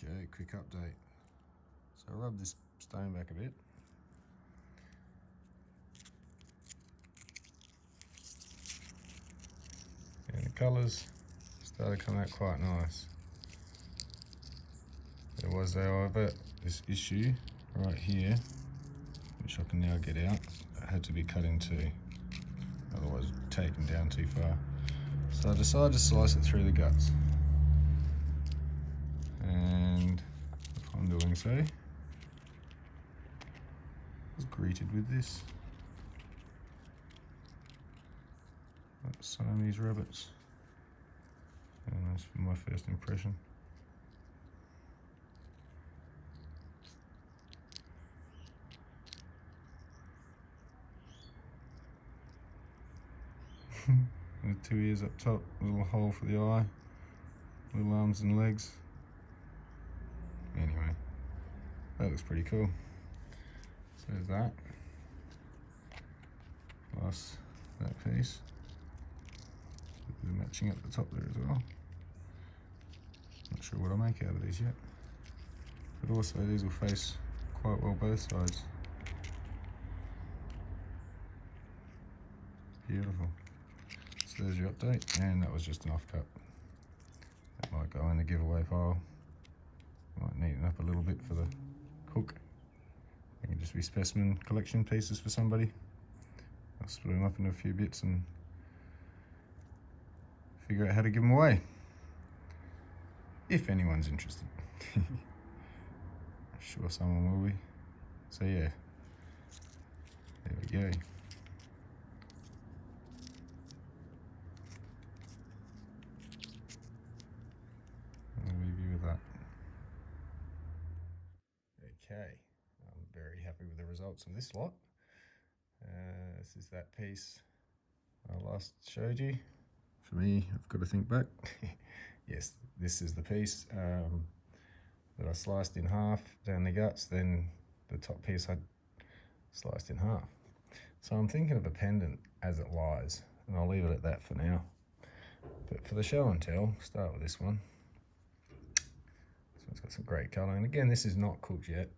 Okay, quick update. So I rubbed this stone back a bit. And the colours started coming out quite nice. There was, however, this issue right here, which I can now get out. It had to be cut in two, otherwise taken down too far. So I decided to slice it through the guts. And upon doing so, I was greeted with this. Siamese rabbits. And that's my first impression. With two ears up top, a little hole for the eye, little arms and legs. Anyway, that looks pretty cool. So there's that. Plus that piece. They're matching at the top there as well. Not sure what I'll make out of these yet. But also these will face quite well both sides. Beautiful. So there's your update, and that was just an offcut. That might go in the giveaway pile. Might neaten up a little bit for the cook. They can just be specimen collection pieces for somebody. I'll split them up into a few bits and figure out how to give them away. If anyone's interested. I'm sure someone will be. So yeah, there we go. I'll leave you with that. Okay, I'm very happy with the results of this lot. This is that piece I last showed you. For me, I've got to think back. Yes, this is the piece that I sliced in half down the guts, then the top piece I sliced in half. So I'm thinking of a pendant as it lies, and I'll leave it at that for now. But for the show and tell, start with this one. This one's got some great colour, and again, this is not cooked yet.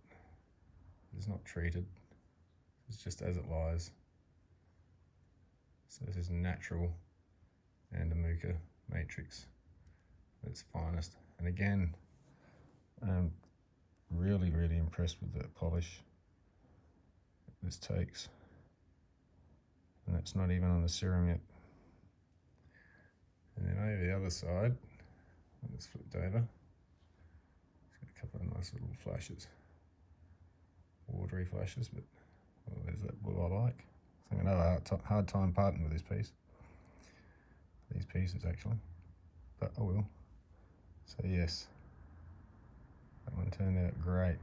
It's not treated. It's just as it lies. So this is natural Andamooka matrix at its finest. And again, I'm really impressed with the polish this takes. And that's not even on the serum yet. And then over the other side, I'll just flip it over. It's got a couple of nice little flashes. Watery flashes, but well, there's that blue I like. So I'm going to have a hard time parting with this piece. These pieces actually, but I will. So yes, that one turned out great.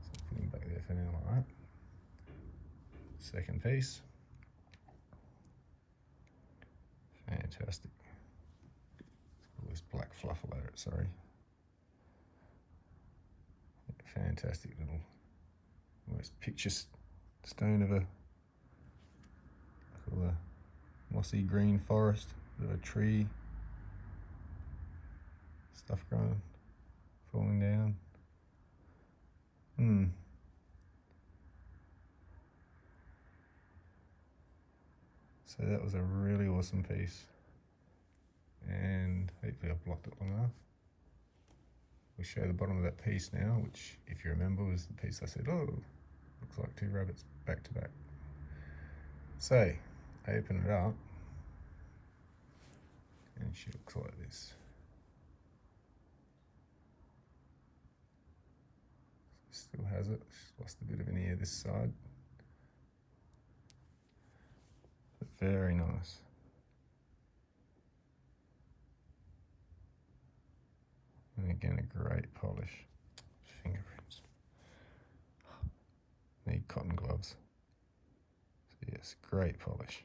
So put him back there for now like that. Second piece. Fantastic. All this black fluff all over it, sorry. Fantastic little, almost picture stone of a mossy green forest, bit of a tree, stuff growing, falling down. So that was a really awesome piece, and hopefully I've blocked it long enough. We'll show the bottom of that piece now, which, if you remember, was the piece I said, oh, looks like two rabbits back to back. So, I open it up, and she looks like this. Still has it, she's lost a bit of an ear this side. But very nice. And again, a great polish. Fingerprints. Need cotton gloves. So yes, great polish.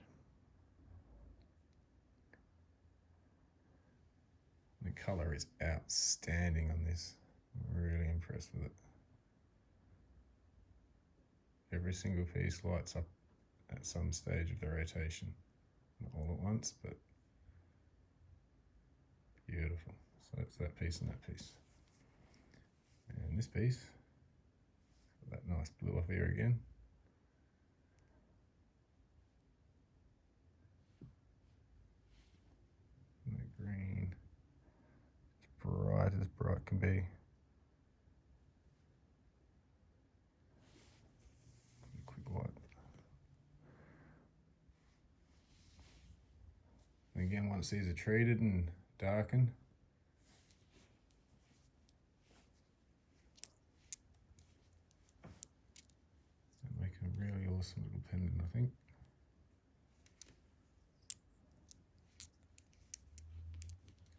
The colour is outstanding on this. I'm really impressed with it. Every single piece lights up at some stage of the rotation. Not all at once, but beautiful. So that's that piece and that piece. And this piece, that nice blue off here again. And the green, as bright can be. Quick white. And again, once these are treated and darkened, they make a really awesome little pendant, I think.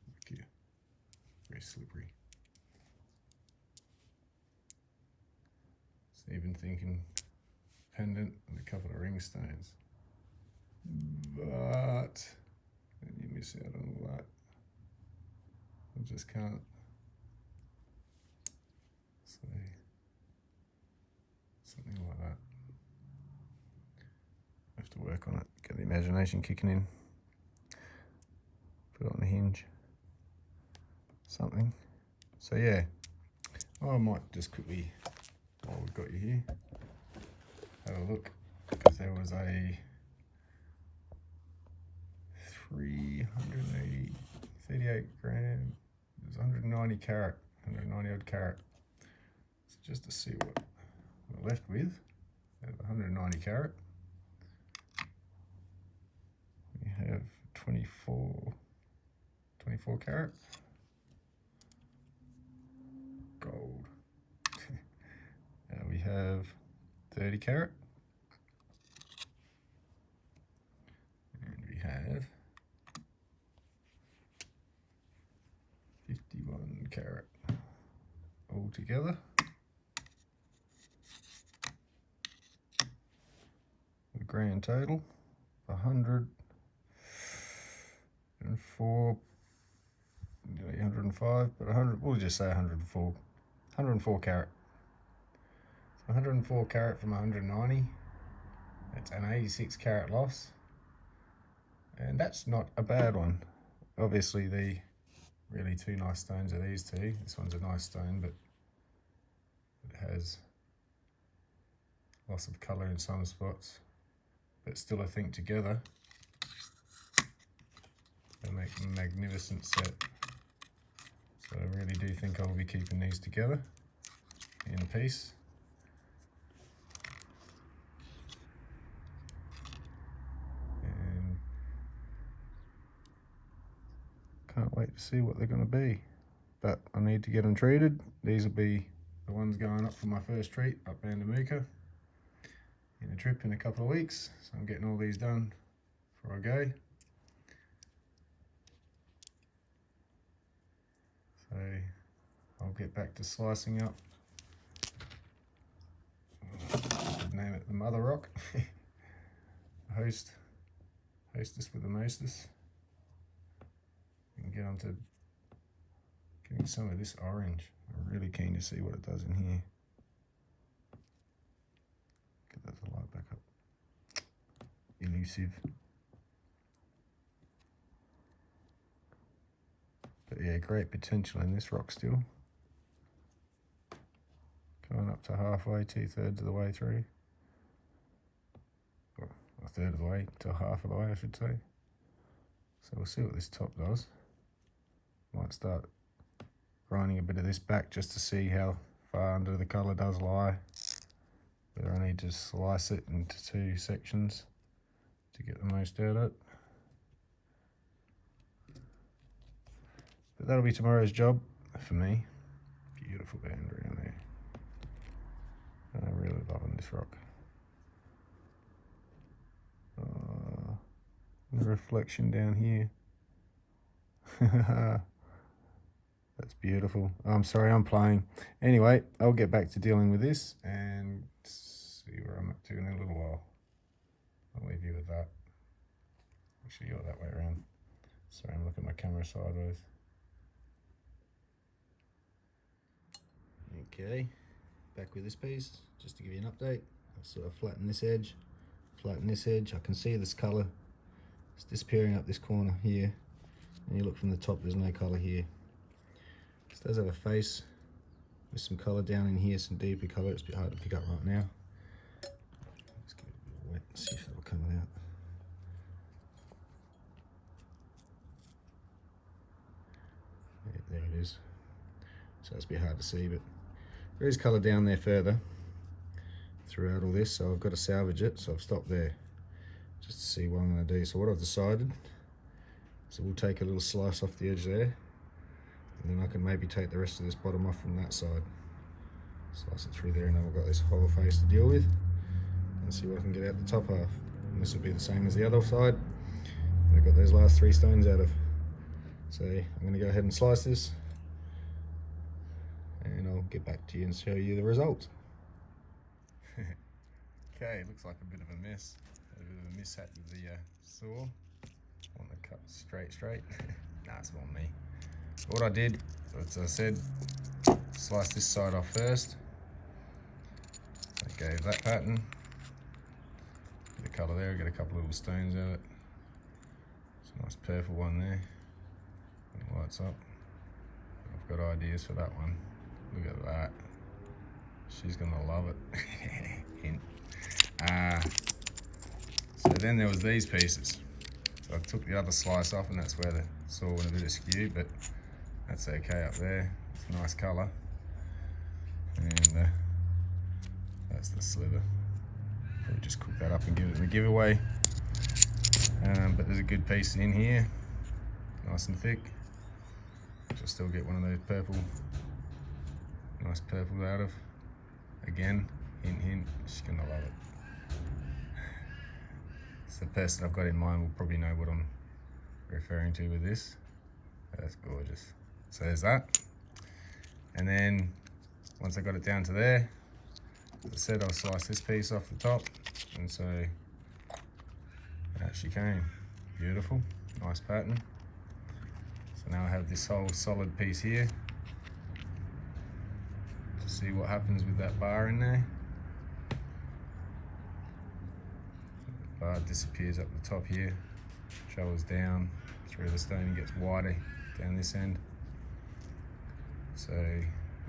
Look here, very slippery. So even thinking pendant and a couple of ring stones, but you miss out on all that. I just can't. So something like that. I have to work on it, get the imagination kicking in. Put it on a hinge. Something. So yeah, I might just quickly, while we've got you here, have a look, because there was a 38 gram, there's 190 carat, 190 odd carat. So just to see what we're left with, out of 190 carat, we have 24 carat gold. We have 30 carat, and we have 51 carat all together. The grand total 104, 105, but 100, we'll just say 104 carat. So 104 carat from 190, that's an 86 carat loss, and that's not a bad one. Obviously the really two nice stones are these two. This one's a nice stone, but it has loss of colour in some spots, but still I think together they make a magnificent set. So I really do think I'll be keeping these together in a piece. And can't wait to see what they're going to be. But I need to get them treated. These will be the ones going up for my first treat up Andamooka in a trip in a couple of weeks. So I'm getting all these done before I go. So I'll get back to slicing up. I could name it the Mother Rock. Hostess with the mostess. And get on to getting some of this orange. I'm really keen to see what it does in here. Get that light back up. Elusive. But yeah, great potential in this rock still. Going up to halfway, 2/3 of the way through. Or a third of the way to half of the way, I should say. So we'll see what this top does. Might start grinding a bit of this back just to see how far under the colour does lie. But I need to slice it into 2 sections to get the most out of it. But that'll be tomorrow's job for me. Beautiful band around there. I'm really loving this rock. The reflection down here. That's beautiful. I'm sorry, I'm playing. Anyway, I'll get back to dealing with this and see where I'm up to in a little while. I'll leave you with that. Actually, you're that way around. Sorry, I'm looking at my camera sideways. Okay, back with this piece, just to give you an update. I'll sort of flatten this edge, I can see this colour. It's disappearing up this corner here. And you look from the top, there's no colour here. This does have a face, with some colour down in here, some deeper colour. It's a bit hard to pick up right now. Let's give it a bit wet and see if it'll come out. Yeah, there it is. So it's a bit hard to see, but there is colour down there further throughout all this, so I've got to salvage it. So I've stopped there just to see what I'm going to do. So what I've decided is we'll take a little slice off the edge there, and then I can maybe take the rest of this bottom off from that side, slice it through there, and then we've got this whole face to deal with, and see what I can get out the top half. And this will be the same as the other side that I've got those last 3 stones out of. So I'm going to go ahead and slice this, and I'll get back to you and show you the result. Okay, it looks like a bit of a mess, a bit of a mishap with the saw. I want to cut straight. Nah, it's not me. What I did, as I said, slice this side off first. I gave that pattern. Get the colour there, get a couple of little stones out of it. It's a nice purple one there. It lights up. I've got ideas for that one. Look at that. She's gonna love it. Hint. So then there was these pieces. So I took the other slice off, and that's where the saw went a bit askew, but that's okay up there. It's a nice colour. And that's the sliver. Probably just cook that up and give it in a giveaway. But there's a good piece in here, nice and thick. Which I'll still get one of those purple, nice purple out of. Again, hint, she's gonna love it. So the person I've got in mind will probably know what I'm referring to with this. That's gorgeous. So there's that. And then once I got it down to there, as I said, I'll slice this piece off the top, and so out she came. Beautiful, nice pattern. So now I have this whole solid piece here to see what happens with that bar in there. The bar disappears up the top here, travels down through the stone and gets wider down this end. So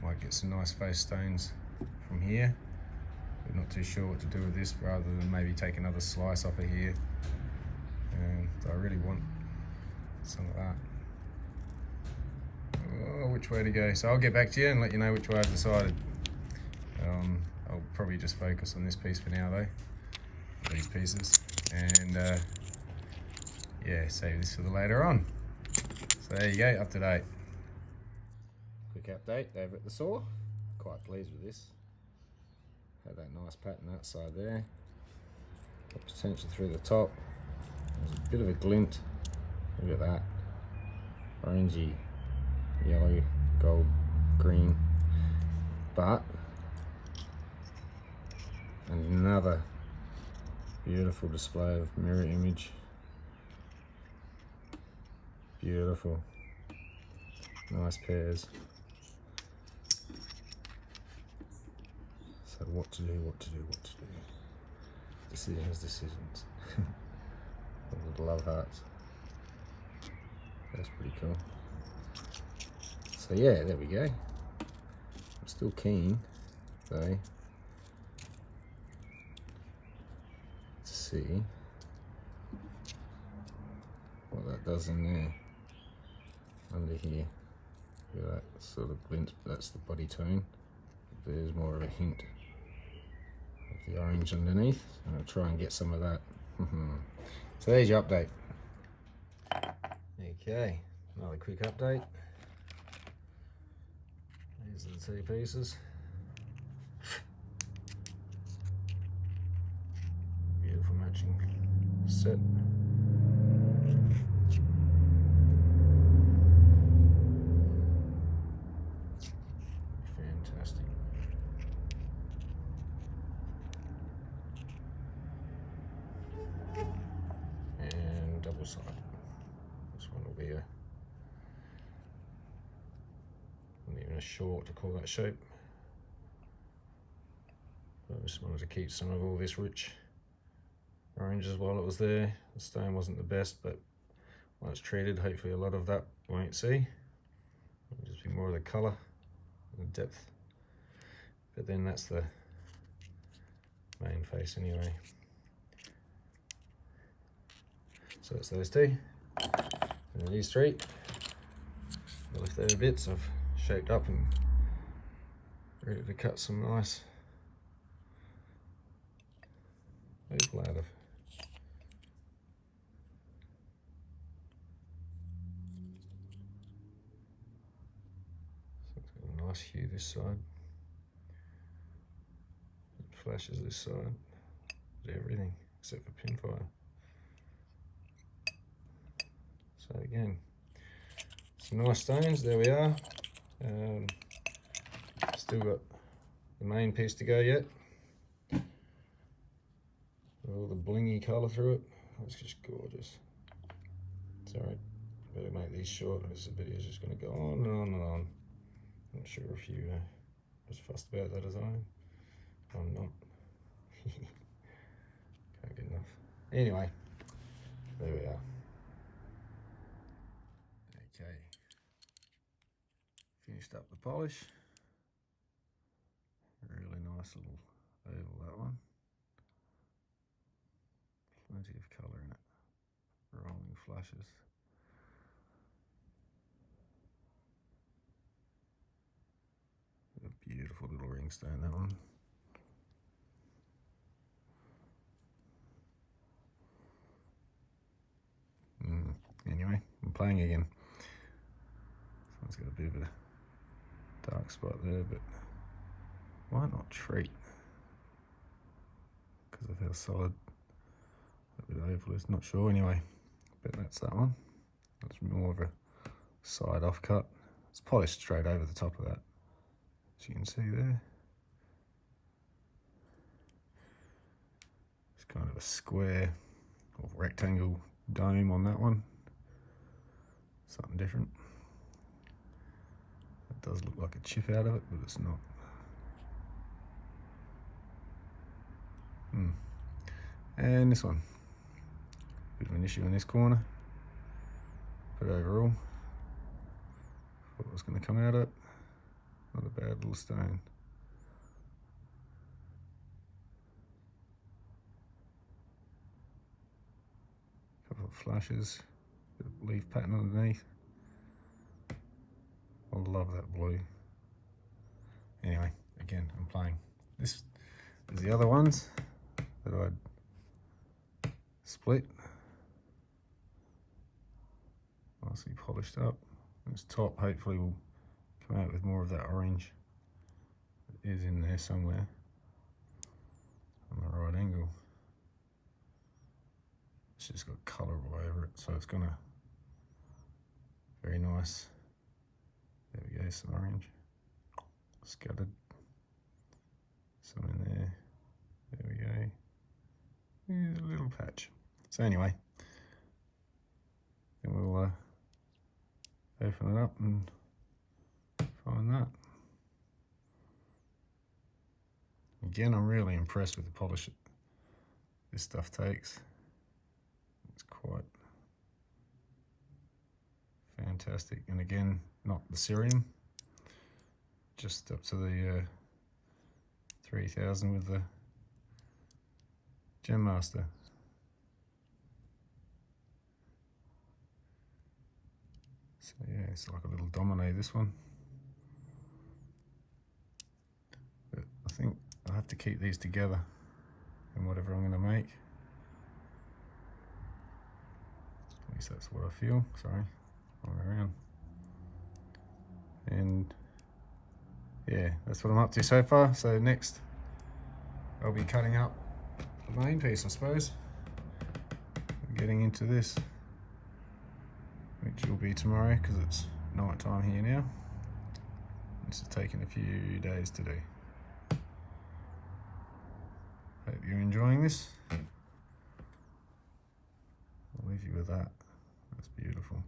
might get some nice face stones from here. But not too sure what to do with this, rather than maybe take another slice off of here. And I really want some of that. Oh, which way to go? So I'll get back to you and let you know which way I've decided. I'll probably just focus on this piece for now though, these pieces, and yeah, save this for the later on. So there you go, up to date. Quick update over at the saw. Quite pleased with this. Had that nice pattern that side there. Got potential through the top. There's a bit of a glint. Look at that. Orangey, yellow, gold, green. But another beautiful display of mirror image. Beautiful. Nice pairs. So what to do. Decisions. Little love hearts. That's pretty cool. So yeah, there we go. I'm still keen though to see what that does in there, under here. Look at that sort of glint, that's the body tone. There's more of a hint of the orange underneath, and I'll try and get some of that. So there's your update. Okay, another quick update. These are the 2 pieces. Beautiful matching set. Fantastic. And double sided. This one will be not even a short to call that shape. But I just wanted to keep some of all this rich oranges while it was there. The stone wasn't the best, but when it's treated, hopefully a lot of that won't see. It'll just be more of the colour and the depth but then that's the main face anyway. So it's those two, and these three, the leftover bits I've shaped up and ready to cut some nice opal out of. So it's got a nice hue this side, it flashes this side, everything except for pinfire. So again, some nice stones, there we are. Still got the main piece to go yet. All the blingy colour through it, it's just gorgeous. It's alright, better make these short because the video's just going to go on and on and on. I'm not sure if you was fussed about that as I am. I'm not. Can't get enough. Anyway, there we are. Okay, finished up the polish. Really nice little oval, that one. Plenty of colour in it. Rolling flashes. A beautiful little ringstone, that one. Anyway, I'm playing again. This one's got a bit of a dark spot there, but why not treat? Because of how solid that bit of oval is. Not sure anyway, but that's that one. That's more of a side off cut. It's polished straight over the top of that, as you can see there. It's kind of a square or rectangle dome on that one. Something different. It does look like a chip out of it, but it's not. And this one, bit of an issue in this corner, but overall, thought it was going to come out of it. Not a bad little stone. Couple of flashes, bit of leaf pattern underneath. I love that blue. Anyway, again, I'm playing. This is the other ones that I'd split. Nicely polished up. This top hopefully will come out with more of that orange. It is in there somewhere on the right angle. It's just got colour all over it, so it's gonna very nice. There we go, some orange scattered, some in there. There we go. Yeah, a little patch. So anyway, then we'll open it up and find that. Again, I'm really impressed with the polish this stuff takes. It's quite fantastic. And again, not the cerium, just up to the 3000 with the Gem Master. So yeah, it's like a little domino, this one. But I think I have to keep these together in whatever I'm going to make. At least that's what I feel. Sorry, wrong way around. And yeah, that's what I'm up to so far. So next, I'll be cutting up the main piece, I suppose. Getting into this, which will be tomorrow because it's night time here now. This is taking a few days to do. Hope you're enjoying this. I'll leave you with that. That's beautiful.